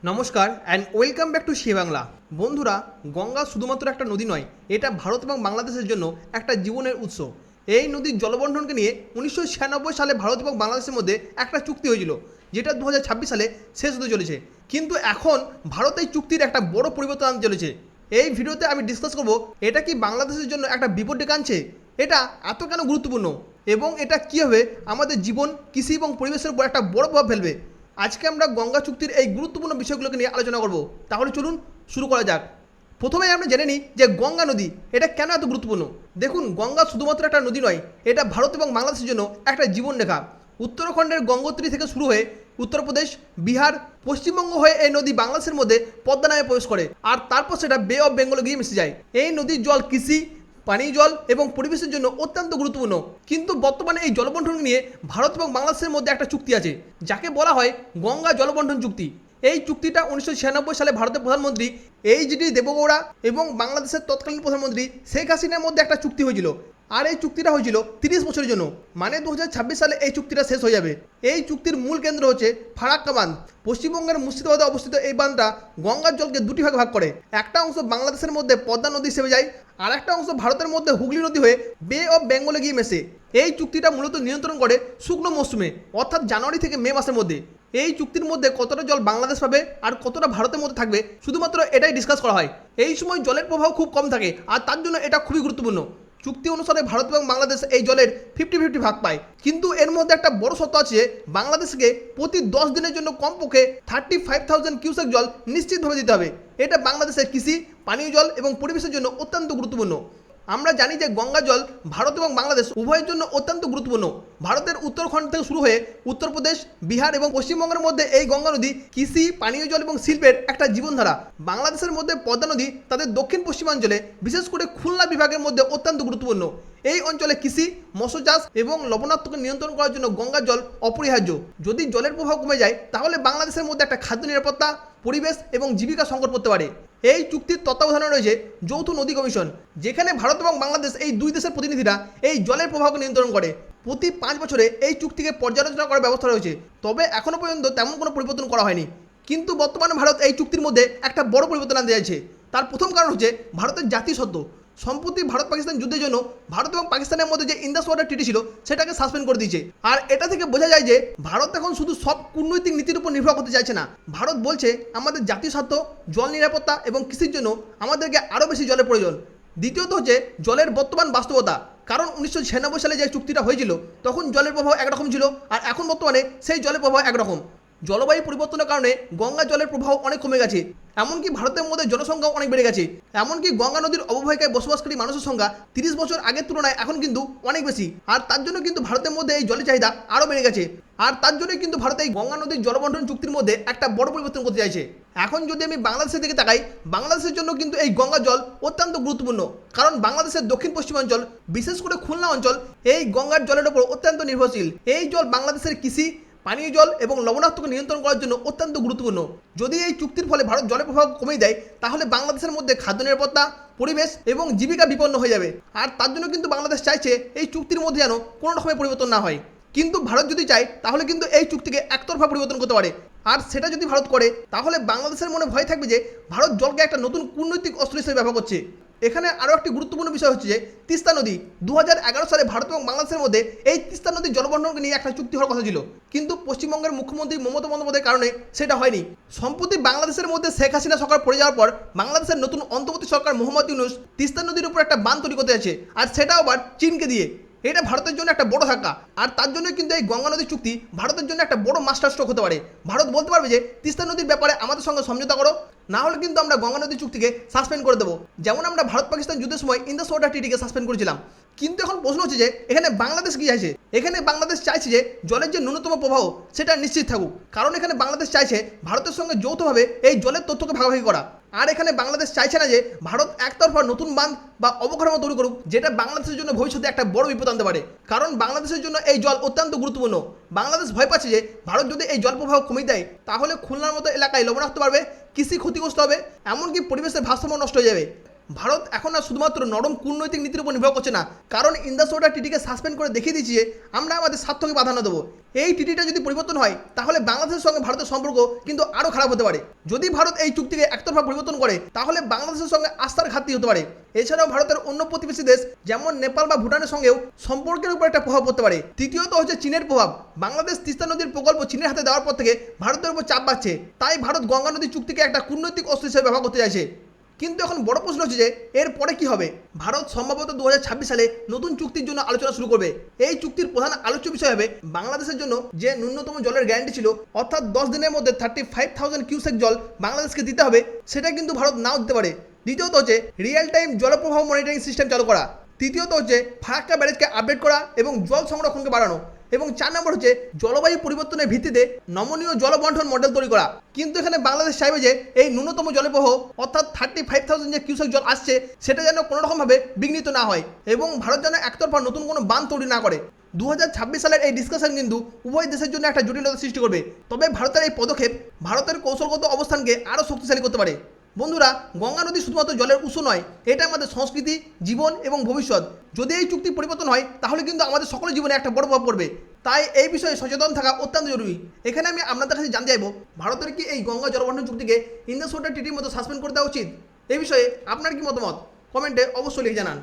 নমস্কার and welcome back to say Bangla. বন্ধুরা, গঙ্গা শুধুমাত্র একটা নদী নয়, এটা ভারত এবং বাংলাদেশের জন্য একটা জীবনের উৎস। এই নদীর জলবণ্টনকে নিয়ে 1996 সালে ভারত এবং বাংলাদেশের মধ্যে একটা চুক্তি হয়েছিল, যেটা 2026 সালে শেষ হতে চলেছে। কিন্তু এখন ভারত এই চুক্তির একটা বড় পরিবর্তন আনতে চলেছে। এই ভিডিওতে আমি ডিসকাস করব এটা কি বাংলাদেশের জন্য একটা বিপদ ডেকে আনছে, এটা এত কেন গুরুত্বপূর্ণ, এবং এটা কীভাবে আমাদের জীবন, কৃষি এবং পরিবেশের উপর একটা বড় প্রভাব ফেলবে। আজকে আমরা গঙ্গা চুক্তির এই গুরুত্বপূর্ণ বিষয়গুলোকে নিয়ে আলোচনা করব। তাহলে চলুন শুরু করা যাক। প্রথমেই আমরা জেনে নিই যে গঙ্গা নদী এটা কেন এত গুরুত্বপূর্ণ। দেখুন, গঙ্গা শুধুমাত্র একটা নদী নয়, এটা ভারত এবং বাংলাদেশের জন্য একটা জীবনরেখা। উত্তরাখণ্ডের গঙ্গোত্রী থেকে শুরু হয়ে উত্তরপ্রদেশ, বিহার, পশ্চিমবঙ্গ হয়ে এই নদী বাংলাদেশের মধ্যে পদ্মা নামে প্রবেশ করে, আর তারপর সেটা বে অফ বেঙ্গলে গিয়ে মিশে যায়। এই নদীর জল কৃষি, পানীয় জল এবং পরিবেশের জন্য অত্যন্ত গুরুত্বপূর্ণ। কিন্তু বর্তমানে এই জলবণ্টন নিয়ে ভারত এবং বাংলাদেশের মধ্যে একটা চুক্তি আছে, যাকে বলা হয় গঙ্গা জলবণ্টন চুক্তি। এই চুক্তিটা 1996 সালে ভারতের প্রধানমন্ত্রী এইচডি দেবগৌড়া এবং বাংলাদেশের তৎকালীন প্রধানমন্ত্রী শেখ হাসিনার মধ্যে একটা চুক্তি হয়েছিল। আর এই চুক্তিটা হয়েছিল 30 বছরের জন্য, মানে 2026 সালে এই চুক্তিটা শেষ হয়ে যাবে। এই চুক্তির মূল কেন্দ্র হচ্ছে ফারাক্কা বাঁধ। পশ্চিমবঙ্গের মুর্শিদাবাদে অবস্থিত এই বাঁধটা গঙ্গার জলকে দুটি ভাগে ভাগ করে। একটা অংশ বাংলাদেশের মধ্যে পদ্মা নদী হিসেবে যায়, আর একটা অংশ ভারতের মধ্যে হুগলি নদী হয়ে বে অফ বেঙ্গলে গিয়ে মেশে। এই চুক্তিটা মূলত নিয়ন্ত্রণ করে শুকনো মৌসুমে, অর্থাৎ জানুয়ারি থেকে মে মাসের মধ্যে। এই চুক্তির মধ্যে কতটা জল বাংলাদেশ পাবে আর কতটা ভারতের মধ্যে থাকবে, শুধুমাত্র এটাই ডিসকাস করা হয়। এই সময় জলের প্রবাহ খুব কম থাকে, আর তার জন্য এটা খুবই গুরুত্বপূর্ণ। চুক্তি অনুসারে ভারত এবং বাংলাদেশ এই জলের 50-50 ভাগ পায়। কিন্তু এর মধ্যে একটা বড় শর্ত আছে যে বাংলাদেশকে প্রতি 10 দিনের জন্য কমপক্ষে 35,000 কিউসেক জল নিশ্চিতভাবে দিতে হবে। এটা বাংলাদেশের কৃষি, পানীয় জল এবং পরিবেশের জন্য অত্যন্ত গুরুত্বপূর্ণ। আমরা জানি যে গঙ্গা জল ভারত এবং বাংলাদেশ উভয়ের জন্য অত্যন্ত গুরুত্বপূর্ণ। ভারতের উত্তরাখণ্ড থেকে শুরু হয়ে উত্তরপ্রদেশ, বিহার এবং পশ্চিমবঙ্গের মধ্যে এই গঙ্গা নদী কৃষি, পানীয় জল এবং শিল্পের একটা জীবনধারা। বাংলাদেশের মধ্যে পদ্মা নদী তাদের দক্ষিণ পশ্চিমাঞ্চলে, বিশেষ করে খুলনা বিভাগের মধ্যে অত্যন্ত গুরুত্বপূর্ণ। এই অঞ্চলে কৃষি, মৎস্য চাষ এবং লবণাক্তকে নিয়ন্ত্রণ করার জন্য গঙ্গার জল অপরিহার্য। যদি জলের প্রভাব কমে যায়, তাহলে বাংলাদেশের মধ্যে একটা খাদ্য নিরাপত্তা, পরিবেশ এবং জীবিকা সংকট পড়তে পারে। এই চুক্তির তত্ত্বাবধানে রয়েছে যৌথ নদী কমিশন, যেখানে ভারত এবং বাংলাদেশ এই দুই দেশের প্রতিনিধিরা এই জলের প্রবাহকে নিয়ন্ত্রণ করে। প্রতি 5 বছরে এই চুক্তিকে পর্যালোচনা করার ব্যবস্থা রয়েছে, তবে এখনও পর্যন্ত তেমন কোনো পরিবর্তন করা হয়নি। কিন্তু বর্তমানে ভারত এই চুক্তির মধ্যে একটা বড় পরিবর্তন আনতে চাইছে। তার প্রথম কারণ হচ্ছে ভারতের জাতীয় সত্ত্ব। সম্প্রতি ভারত পাকিস্তান যুদ্ধের জন্য ভারত এবং পাকিস্তানের মধ্যে যে ইন্দাস ওয়াটার ট্রিটি ছিল, সেটাকে সাসপেন্ড করে দিয়েছে। আর এটা থেকে বোঝা যায় যে ভারত এখন শুধু সব কূটনৈতিক নীতির উপর নির্ভর করতে চাইছে না। ভারত বলছে আমাদের জাতীয় স্বার্থ, জল নিরাপত্তা এবং কৃষির জন্য আমাদেরকে আরও বেশি জলের প্রয়োজন। দ্বিতীয়ত হচ্ছে জলের বর্তমান বাস্তবতা। কারণ 1996 সালে যে চুক্তিটা হয়েছিল, তখন জলের প্রবাহ একরকম ছিল, আর এখন বর্তমানে সেই জলের প্রবাহ একরকম। জলবায়ু পরিবর্তনের কারণে গঙ্গা জলের প্রবাহ অনেক কমে গেছে, এমনকি ভারতের মধ্যে জনসংখ্যাও অনেক বেড়ে গেছে। এমনকি গঙ্গা নদীর অববাহিকায় বসবাসকারী মানুষের সংখ্যা 30 বছর আগের তুলনায় এখন কিন্তু অনেক বেশি। আর তার জন্য কিন্তু ভারতের মধ্যে এই জলের চাহিদা আরও বেড়ে গেছে। আর তার জন্যই কিন্তু ভারত এই গঙ্গা নদীর জলবণ্টন চুক্তির মধ্যে একটা বড় পরিবর্তন করতে চাইছে। এখন যদি আমি বাংলাদেশের দিকে তাকাই, বাংলাদেশের জন্য কিন্তু এই গঙ্গা জল অত্যন্ত গুরুত্বপূর্ণ। কারণ বাংলাদেশের দক্ষিণ পশ্চিমাঞ্চল, বিশেষ করে খুলনা অঞ্চল, এই গঙ্গার জলের উপর অত্যন্ত নির্ভরশীল। এই জল বাংলাদেশের কৃষি, পানীয় জল এবং লবণাক্তকে নিয়ন্ত্রণ করার জন্য অত্যন্ত গুরুত্বপূর্ণ। যদি এই চুক্তির ফলে ভারত জলের প্রভাব কমিয়ে দেয়, তাহলে বাংলাদেশের মধ্যে খাদ্য নিরাপত্তা, পরিবেশ এবং জীবিকা বিপন্ন হয়ে যাবে। আর তার জন্য কিন্তু বাংলাদেশ চাইছে এই চুক্তির মধ্যে যেন কোনো রকমের পরিবর্তন না হয়। কিন্তু ভারত যদি চায়, তাহলে কিন্তু এই চুক্তিকে একতরফা পরিবর্তন করতে পারে। আর সেটা যদি ভারত করে, তাহলে বাংলাদেশের মনে ভয় থাকবে যে ভারত জলকে একটা নতুন কূটনৈতিক অস্ত্র হিসেবে ব্যবহার করছে। এখানে আরও একটি গুরুত্বপূর্ণ বিষয় হচ্ছে যে তিস্তা নদী। 2011 সালে ভারত এবং বাংলাদেশের মধ্যে এই তিস্তা নদীর জলবণ্টনকে নিয়ে একটা চুক্তি হওয়ার কথা ছিল, কিন্তু পশ্চিমবঙ্গের মুখ্যমন্ত্রী মমতা বন্দ্যোপাধ্যায়ের কারণে সেটা হয়নি। সম্প্রতি বাংলাদেশের মধ্যে শেখ হাসিনা সরকার পড়ে যাওয়ার পর বাংলাদেশের নতুন অন্তর্বর্তী সরকার মোহাম্মদ ইউনূস তিস্তা নদীর উপর একটা বাঁধ তৈরি করতে যাচ্ছে, আর সেটাও আবার চীনকে দিয়ে। এটা ভারতের জন্য একটা বড় ধাক্কা। আর তার জন্য কিন্তু এই গঙ্গা নদীর চুক্তি ভারতের জন্য একটা বড় মাস্টার স্ট্রোক হতে পারে। ভারত বলতে পারবে যে তিস্তা নদীর ব্যাপারে আমাদের সঙ্গে সমঝোতা করো, না হলে কিন্তু আমরা গঙ্গা নদীর চুক্তিকে সাসপেন্ড করে দেবো, যেমন আমরা ভারত পাকিস্তান যুদ্ধের সময় ইন্দাস ওয়াটার ট্রিটিকে সাসপেন্ড করেছিলাম। কিন্তু এখন প্রশ্ন হচ্ছে যে এখানে বাংলাদেশ কি চাইছে? এখানে বাংলাদেশ চাইছে যে জলের যে ন্যূনতম প্রবাহ সেটা নিশ্চিত থাকুক। কারণ এখানে বাংলাদেশ চাইছে ভারতের সঙ্গে যৌথভাবে এই জলের তথ্যকে ভাগাভাগি করা। আর এখানে বাংলাদেশ চাইছে না যে ভারত একতরফা নতুন বাঁধ বা অবকাঠামো তৈরি করুক, যেটা বাংলাদেশের জন্য ভবিষ্যতে একটা বড় বিপদ আনতে পারে। কারণ বাংলাদেশের জন্য এই জল অত্যন্ত গুরুত্বপূর্ণ। বাংলাদেশ ভয় পাচ্ছে যে ভারত যদি এই জল প্রবাহ কমিয়ে দেয়, তাহলে খুলনার মতো এলাকায় লবণাক্ত বাড়বে, কৃষি ক্ষতিগ্রস্ত হবে, এমনকি পরিবেশের ভারসাম্য নষ্ট হয়ে যাবে। ভারত এখন আর শুধুমাত্র নরম কূটনৈতিক নীতির উপর নির্ভর করছে না, কারণ ইন্দাস ওয়াটার টিটিকে সাসপেন্ড করে দেখিয়ে দিয়েছি যে আমরা আমাদের স্বার্থকে প্রাধান্য দেবো। এই টিটিটা যদি পরিবর্তন হয় তাহলে বাংলাদেশের সঙ্গে ভারতের সম্পর্ক কিন্তু আরও খারাপ হতে পারে। যদি ভারত এই চুক্তিকে একতরফা পরিবর্তন করে তাহলে বাংলাদেশের সঙ্গে আস্থার ঘাটতি হতে পারে। এছাড়াও ভারতের অন্য প্রতিবেশী দেশ যেমন নেপাল বা ভুটানের সঙ্গেও সম্পর্কের উপর একটা প্রভাব পড়তে পারে। তৃতীয়ত হচ্ছে চীনের প্রভাব। বাংলাদেশ তিস্তা নদীর প্রকল্প চীনের হাতে দেওয়ার পর থেকে ভারতের উপর চাপ বাড়ছে, তাই ভারত গঙ্গা নদী চুক্তিকে একটা কূটনৈতিক অস্ত্র হিসেবে ব্যবহার করতে চাইছে। কিন্তু এখন বড় প্রশ্ন হচ্ছে যে এর পরে কি হবে। ভারত সম্ভবত 2026 সালে নতুন চুক্তির জন্য আলোচনা শুরু করবে। এই চুক্তির প্রধান আলোচ্য বিষয় হবে বাংলাদেশের জন্য যে ন্যূনতম জলের গ্যারান্টি ছিল, অর্থাৎ 10 দিনের মধ্যে 35,000 কিউসেক জল বাংলাদেশকে দিতে হবে, সেটা কিন্তু ভারত নাও দিতে পারে। দ্বিতীয়ত হচ্ছে রিয়েল টাইম জলপ্রবাহ মনিটরিং সিস্টেম চালু করা। তৃতীয়ত হচ্ছে ফারাক্কা ব্যারেজকে আপডেট করা এবং জল সংরক্ষণকে বাড়ানো। এবং 4 নম্বর হচ্ছে জলবায়ু পরিবর্তনের ভিত্তিতে নমনীয় জলবন্টন মডেল তৈরি করা। কিন্তু এখানে বাংলাদেশ চাইবে যে এই ন্যূনতম জলপ্রবাহ অর্থাৎ 35,000 যে কিউসেক জল আসছে সেটা যেন কোনোরকমভাবে বিঘ্নিত না হয় এবং ভারত যেন একতরফা নতুন কোনো বাঁধ তৈরি না করে। 2026 সালের এই ডিসকাশন কিন্তু উভয় দেশের জন্য একটা জটিলতা সৃষ্টি করবে, তবে ভারতের এই পদক্ষেপ ভারতের কৌশলগত অবস্থানকে আরও শক্তিশালী করতে পারে। বন্ধুরা, গঙ্গা নদী শুধুমাত্র জলের উৎস নয়, এটা আমাদের সংস্কৃতি, জীবন এবং ভবিষ্যৎ। যদি এই চুক্তি পরিবর্তন হয় তাহলে কিন্তু আমাদের সকলের জীবনে একটা বড় প্রভাব পড়বে, তাই এই বিষয়ে সচেতন থাকা অত্যন্ত জরুরি। এখানে আমি আপনাদের কাছে জানতে চাইব, ভারতের কি এই গঙ্গা জলবন্টন চুক্তিকে ইন্দাস ওয়াটার টিটির মতো সাসপেন্ড করে দেওয়া উচিত? এই বিষয়ে আপনার কি মতামত কমেন্টে অবশ্যই লিখে জানান।